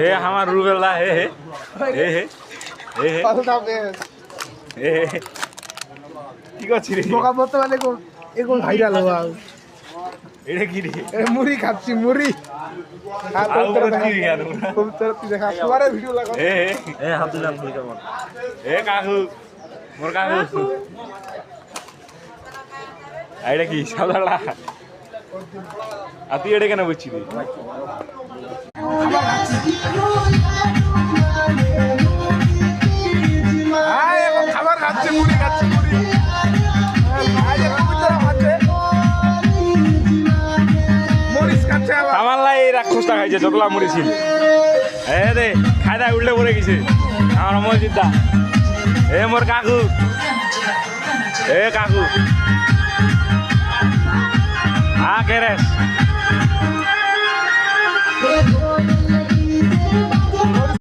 হে আমার রুবেলা হে হে হে হে হে হে হে কি করছিস রে বোকা বর্তমানে এরকম ভাইরাল হওয়া এটা কি রে মুড়ি খাচ্ছি মুড়ি দেখা সবার ভিডিও লাগা হে হে হে হাত দিলাম তুই কেমন হে কাকু মোর কাকু এটা কি সাদালা আর তুই এটা কেন বুঝছিলি খাবার খাচ্ছে মুড়ি খাচ্ছে মুড়ি আমার লাই রাক্ষসটা খাইছে যতলা মরেছিল এ দে খাই দায় উল্টে পড়ে গেছে আমার মসজিদটা এ মোর কাকু এ কাকু কে রে